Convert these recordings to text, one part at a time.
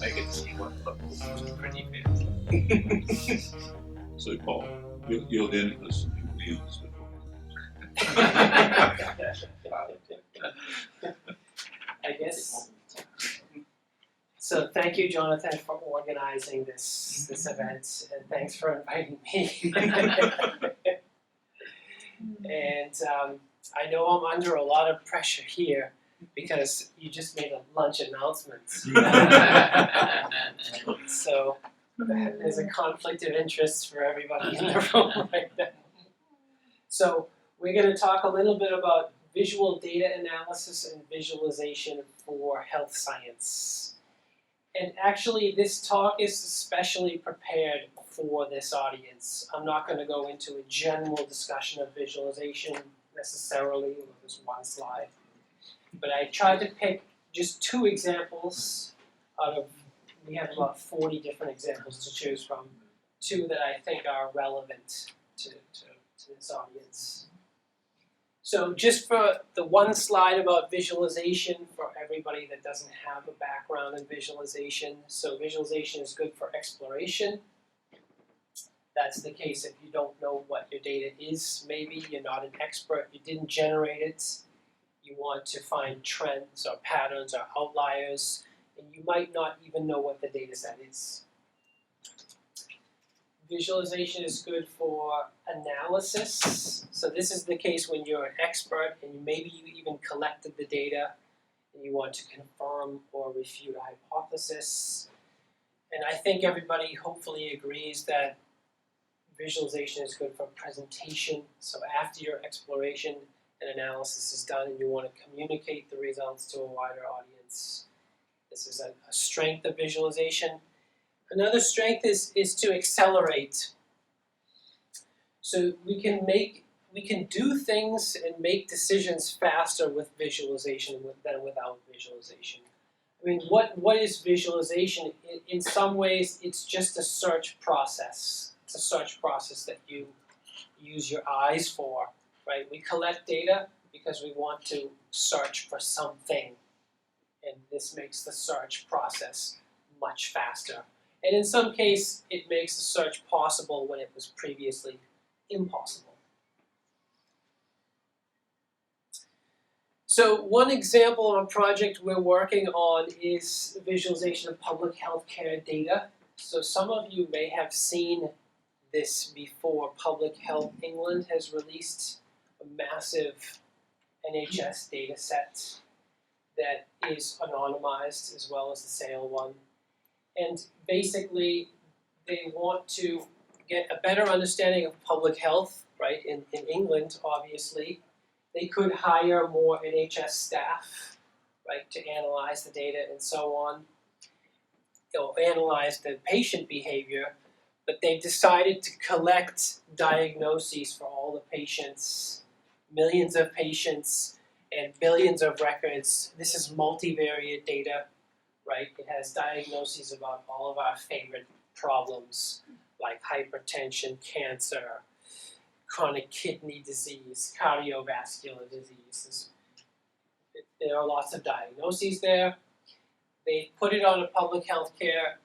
I can see what looks pretty fancy. So Paul, you're the only person who really understood I guess. So thank you, Jonathan, for organizing this event, and thanks for inviting me. And I know I'm under a lot of pressure here because you just made a lunch announcement. So there's a conflict of interest for everybody in the room right now. So we're going to talk a little bit about visual data analysis and visualization for health science. And actually, this talk is especially prepared for this audience. I'm not going to go into a general discussion of visualization necessarily with this one slide. But I tried to pick just 2 examples out of, we have about 40 different examples to choose from, 2 that I think are relevant to this audience. So just for the one slide about visualization for everybody that doesn't have a background in visualization. So visualization is good for exploration. That's the case if you don't know what your data is. Maybe you're not an expert, you didn't generate it. You want to find trends or patterns or outliers, and you might not even know what the data set is. Visualization is good for analysis. So this is the case when you're an expert and maybe you even collected the data and you want to confirm or refute a hypothesis. And I think everybody hopefully agrees that visualization is good for presentation. So after your exploration and analysis is done and you want to communicate the results to a wider audience, this is a strength of visualization. Another strength is to accelerate. So we can do things and make decisions faster with visualization than without visualization. I mean, what is visualization? In some ways, it's just a search process. It's a search process that you use your eyes for, right? We collect data because we want to search for something, and this makes the search process much faster. And in some case, it makes the search possible when it was previously impossible. So one example of a project we're working on is visualization of public health care data. So some of you may have seen this before. Public Health England has released a massive NHS data set that is anonymized as well as the SAIL one. And basically, they want to get a better understanding of public health, right? In England, obviously, they could hire more NHS staff, right, to analyze the data and so on. They'll analyze the patient behavior, but they've decided to collect diagnoses for all the patients, millions of patients, and billions of records. This is multivariate data. Right? It has diagnoses about all of our favorite problems like hypertension, cancer, chronic kidney disease, cardiovascular diseases. There are lots of diagnoses there. They put it on a public health care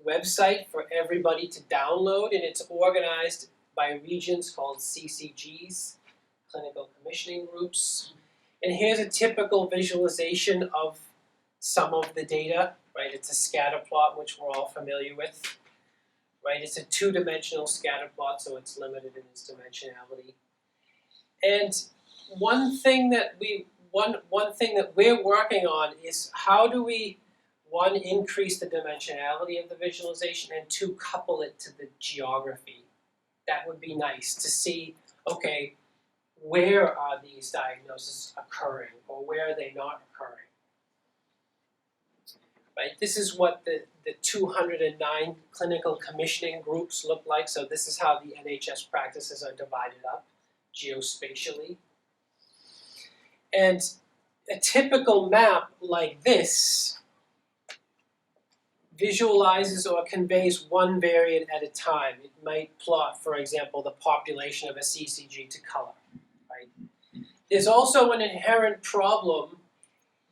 website for everybody to download, and it's organized by regions called CCGs, Clinical Commissioning Groups. And here's a typical visualization of some of the data, right? It's a scatter plot, which we're all familiar with, right? It's a 2-dimensional scatter plot, so it's limited in its dimensionality. And one thing that we're working on is how do we, 1, increase the dimensionality of the visualization, and 2, couple it to the geography. That would be nice to see, okay, where are these diagnoses occurring, or where are they not occurring? right? This is what the 209 clinical commissioning groups look like. So this is how the NHS practices are divided up geospatially. And a typical map like this visualizes or conveys one variant at a time. It might plot, for example, the population of a CCG to color, right? There's also an inherent problem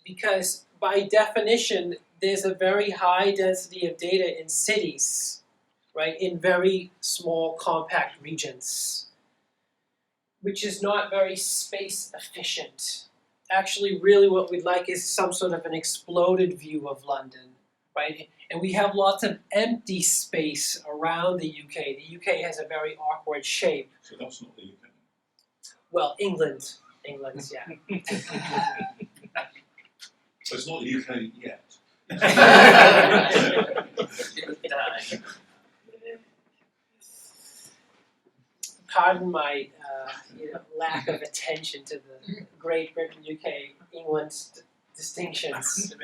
because by definition, there's a very high density of data in cities, right, in very small compact regions, which is not very space efficient. Actually, really what we'd like is some sort of an exploded view of London, right? And we have lots of empty space around the UK. The UK has a very awkward shape. So that's not the UK. Well, England, yeah. So it's not the UK yet. Pardon my lack of attention to the Great Britain, UK, England distinctions.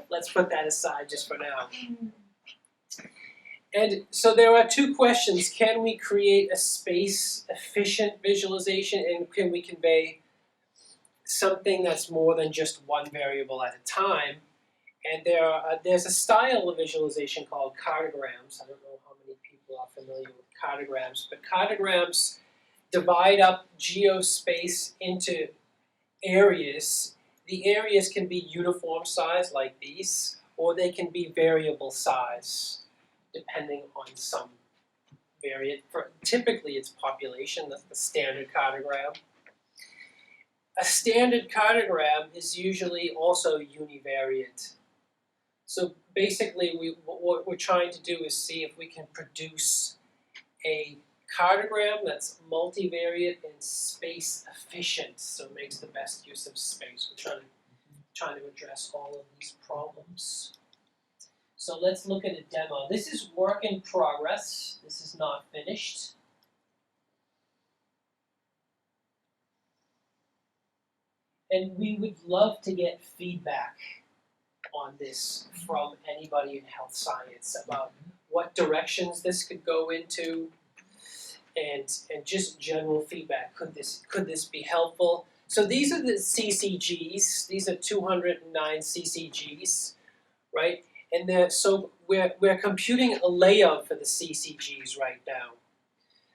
Let's put that aside just for now. And so there are two questions. Can we create a space-efficient visualization, and can we convey something that's more than just one variable at a time? And there's a style of visualization called cartograms. I don't know how many people are familiar with cartograms, but cartograms divide up geospace into areas. The areas can be uniform size like these, or they can be variable size, depending on some variant. Typically it's population, that's the standard cartogram. A standard cartogram is usually also univariate. So basically what we're trying to do is see if we can produce a cartogram that's multivariate and space efficient, so it makes the best use of space. We're trying to address all of these problems. So let's look at a demo. This is work in progress. This is not finished. And we would love to get feedback on this from anybody in health science about what directions this could go into, and just general feedback. Could this be helpful? So these are the CCGs. These are 209 CCGs, right? And so we're computing a layout for the CCGs right now.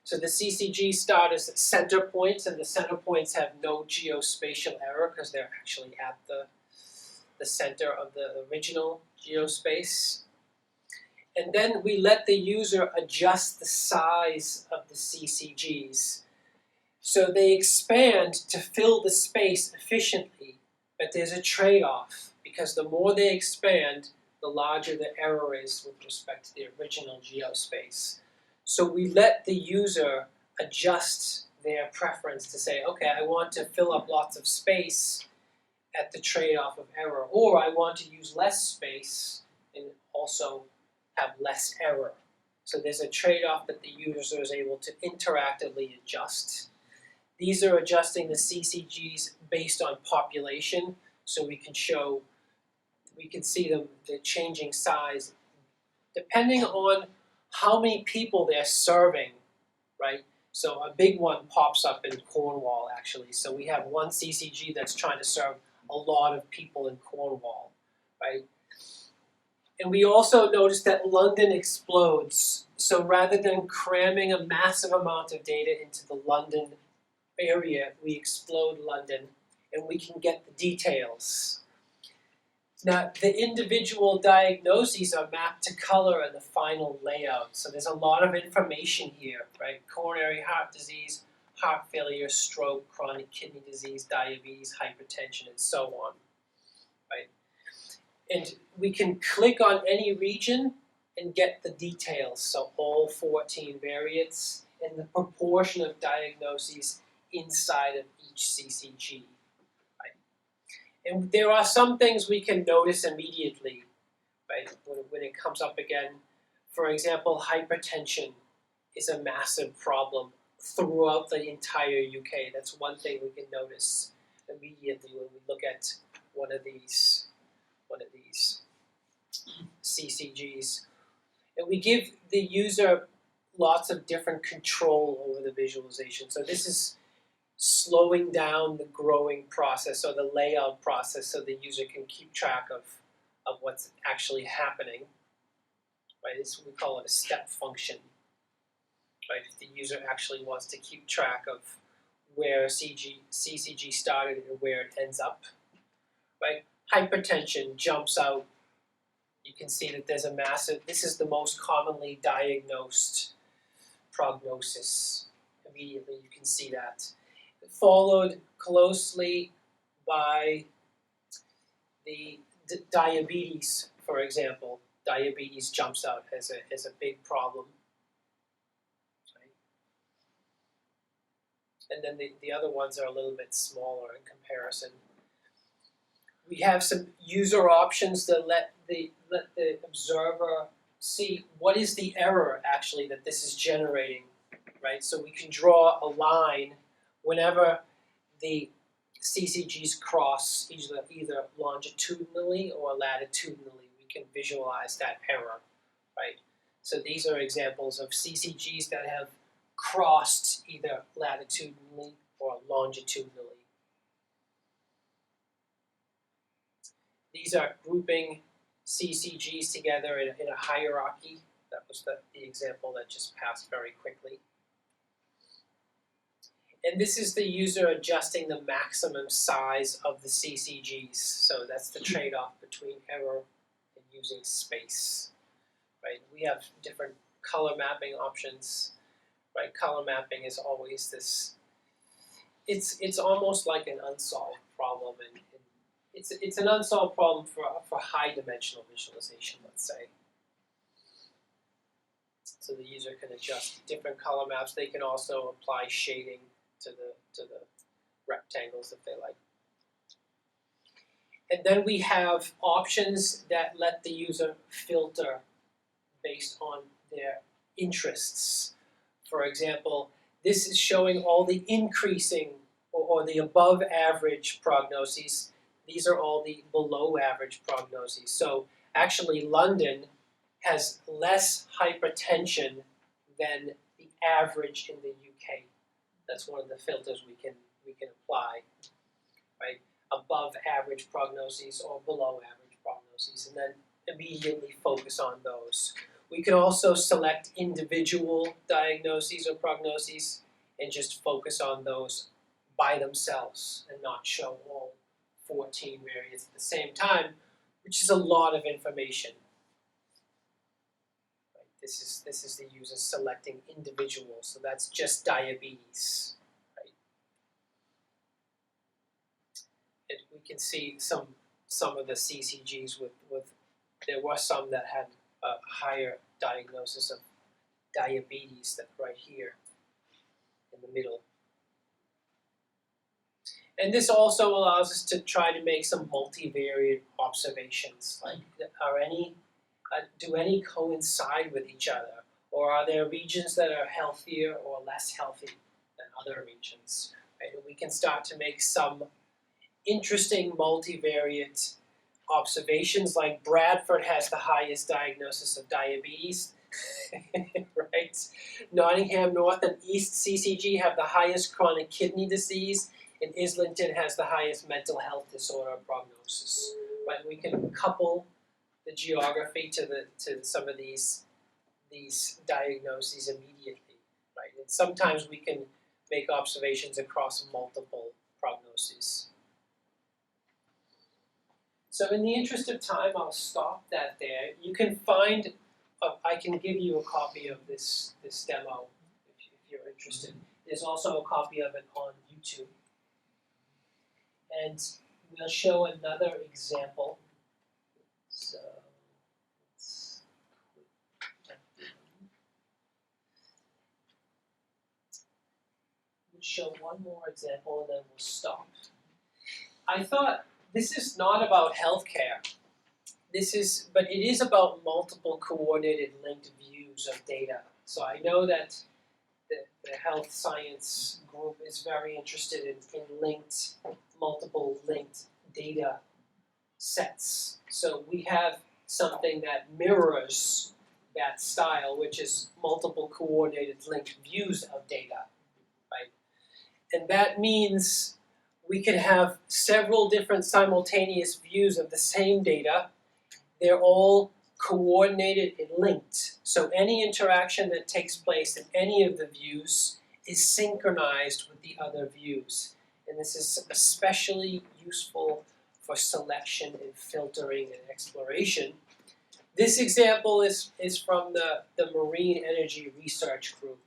So the CCGs start as center points, and the center points have no geospatial error because they're actually at the center of the original geospace. And then we let the user adjust the size of the CCGs. So they expand to fill the space efficiently, but there's a trade-off because the more they expand, the larger the error is with respect to the original geospace. So we let the user adjust their preference to say, okay, I want to fill up lots of space at the trade-off of error, or I want to use less space and also have less error. So there's a trade-off that the user is able to interactively adjust. These are adjusting the CCGs based on population, so we can see the changing size depending on how many people they're serving, right? So a big one pops up in Cornwall, actually. So we have one CCG that's trying to serve a lot of people in Cornwall, right? And we also noticed that London explodes. So rather than cramming a massive amount of data into the London area, we explode London and we can get the details. Now, the individual diagnoses are mapped to color in the final layout. So there's a lot of information here, right? Coronary heart disease, heart failure, stroke, chronic kidney disease, diabetes, hypertension, and so on, right? And we can click on any region and get the details, so all 14 variants and the proportion of diagnoses inside of each CCG. And there are some things we can notice immediately, right, when it comes up again. For example, hypertension is a massive problem throughout the entire UK. That's one thing we can notice immediately when we look at one of these. CCGs. And we give the user lots of different control over the visualization. So this is slowing down the growing process or the layout process so the user can keep track of what's actually happening. Right? We call it a step function. Right? If the user actually wants to keep track of where CCG started and where it ends up. Right? Hypertension jumps out. You can see that there's a massive, this is the most commonly diagnosed prognosis. Immediately you can see that. Followed closely by the diabetes, for example. Diabetes jumps out as a big problem. Right? And then the other ones are a little bit smaller in comparison. We have some user options that let the observer see what is the error actually that this is generating, right? So we can draw a line whenever the CCGs cross either longitudinally or latitudinally. We can visualize that error, right? So these are examples of CCGs that have crossed either latitudinally or longitudinally. These are grouping CCGs together in a hierarchy. That was the example that just passed very quickly. And this is the user adjusting the maximum size of the CCGs. So that's the trade-off between error and using space. Right? We have different color mapping options. Right? Color mapping is always this. It's almost like an unsolved problem, and it's an unsolved problem for high dimensional visualization, let's say. So the user can adjust different color maps. They can also apply shading to the rectangles if they like. And then we have options that let the user filter based on their interests. For example, this is showing all the increasing or the above average prognoses. These are all the below average prognoses. So actually London has less hypertension than the average in the UK. That's one of the filters we can apply, right? Above average prognoses or below average prognoses, and then immediately focus on those. We can also select individual diagnoses or prognoses and just focus on those by themselves and not show all 14 variants at the same time, which is a lot of information. Right? This is the user selecting individuals, so that's just diabetes. Right? And we can see some of the CCGs with there were some that had a higher diagnosis of diabetes, that right here in the middle. And this also allows us to try to make some multivariate observations, like do any coincide with each other, or are there regions that are healthier or less healthy than other regions? Right? And we can start to make some interesting multivariate observations, like Bradford has the highest diagnosis of diabetes, right? Nottingham North and East CCG have the highest chronic kidney disease, and Islington has the highest mental health disorder prognosis. Right? We can couple the geography to some of these diagnoses immediately, right? And sometimes we can make observations across multiple prognoses. So in the interest of time, I'll stop that there. You can find, I can give you a copy of this demo if you're interested. There's also a copy of it on YouTube. And we'll show another example. So let's put that down. We'll show one more example and then we'll stop. I thought this is not about healthcare. But it is about multiple coordinated linked views of data. So I know that the health science group is very interested in multiple linked data sets. So we have something that mirrors that style, which is multiple coordinated linked views of data, right? And that means we can have several different simultaneous views of the same data. They're all coordinated and linked. So any interaction that takes place in any of the views is synchronized with the other views. And this is especially useful for selection and filtering and exploration. This example is from the Marine Energy Research Group.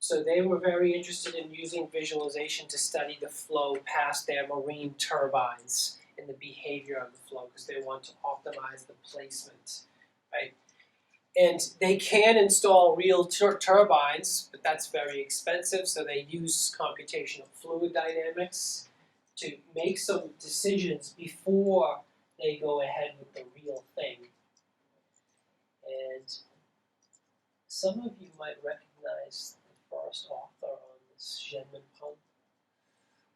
So they were very interested in using visualization to study the flow past their marine turbines and the behavior of the flow, because they want to optimize the placement, right? And they can install real turbines, but that's very expensive, so they use computational fluid dynamics to make some decisions before they go ahead with the real thing. And some of you might recognize the first author on this, Zhenman Peng,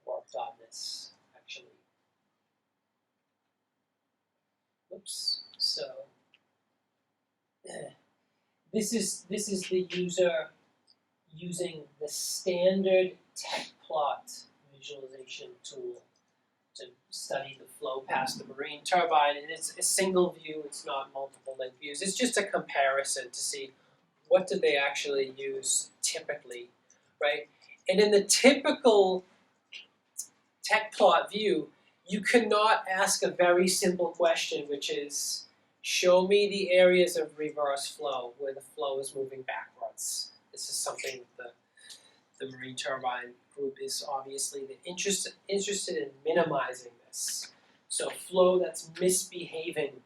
worked on this, actually. Oops, so this is the user using the standard TechPlot visualization tool to study the flow past the marine turbine, and it's a single view, it's not multiple link views. It's just a comparison to see what do they actually use typically, right? And in the typical TechPlot view, you cannot ask a very simple question, which is, show me the areas of reverse flow where the flow is moving backwards. This is something that the marine turbine group is obviously interested in minimizing this. So flow that's misbehaving,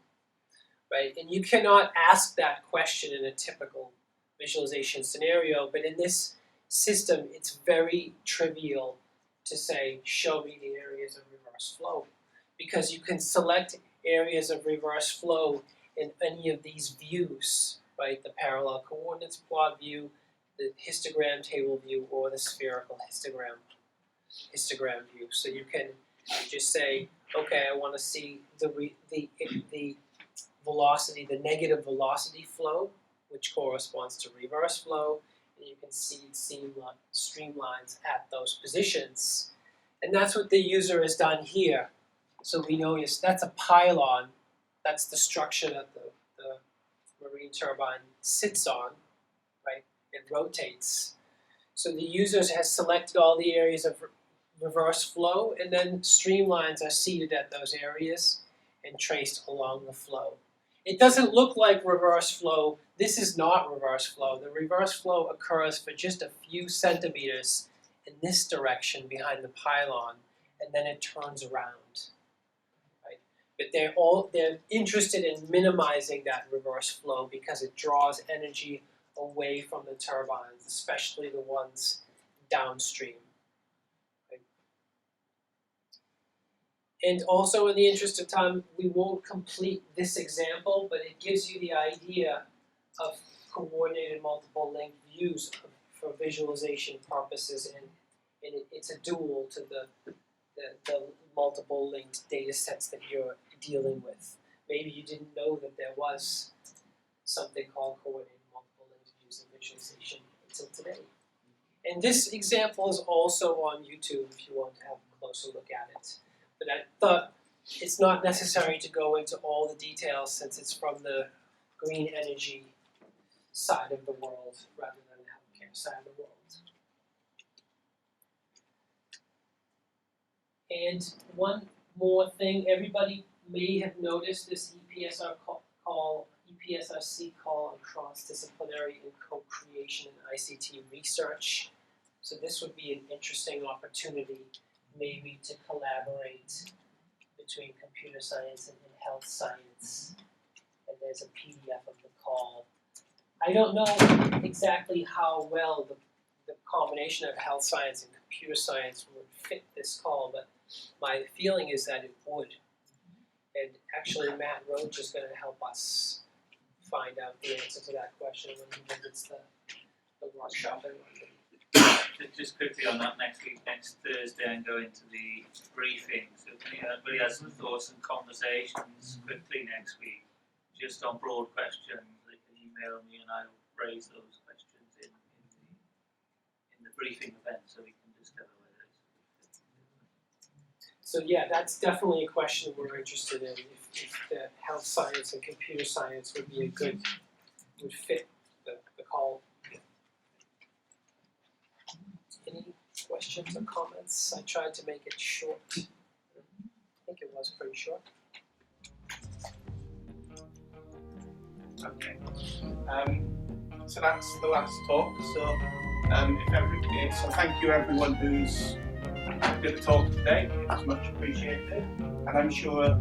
right? And you cannot ask that question in a typical visualization scenario, but in this system, it's very trivial to say, show me the areas of reverse flow, because you can select areas of reverse flow in any of these views, right? The parallel coordinates plot view, the histogram table view, or the spherical histogram view. So you can just say, okay, I want to see the velocity, the negative velocity flow, which corresponds to reverse flow, and you can see streamlines at those positions. And that's what the user has done here. So we notice that's a pylon, that's the structure that the marine turbine sits on, right? It rotates. So the user has selected all the areas of reverse flow, and then streamlines are seeded at those areas and traced along the flow. It doesn't look like reverse flow. This is not reverse flow. The reverse flow occurs for just a few centimeters in this direction behind the pylon, and then it turns around, right? But they're interested in minimizing that reverse flow because it draws energy away from the turbines, especially the ones downstream. Right? And also, in the interest of time, we won't complete this example, but it gives you the idea of coordinated multiple link views for visualization purposes, and it's a dual to the multiple linked data sets that you're dealing with. Maybe you didn't know that there was something called coordinated multiple linked views in visualization until today. And this example is also on YouTube if you want to have a closer look at it. But I thought it's not necessary to go into all the details since it's from the green energy side of the world rather than the healthcare side of the world. And one more thing, everybody may have noticed this EPSRC call on cross-disciplinary and co-creation in ICT research. So this would be an interesting opportunity maybe to collaborate between computer science and health science. And there's a PDF of the call. I don't know exactly how well the combination of health science and computer science would fit this call, but my feeling is that it would. And actually Matt Roach is going to help us find out the answer to that question when he visits the workshop in London. Just quickly on that, next Thursday, and go into the briefing. So if anybody has some thoughts and conversations quickly next week, just on broad questions, they can email me and I'll raise those questions in the briefing event so we can discover whether it's. So yeah, that's definitely a question we're interested in, if the health science and computer science would be would fit the call. Any questions or comments? I tried to make it short. I think it was pretty short. Okay. So that's the last talk. So so thank you everyone who's did the talk today. It's much appreciated, and I'm sure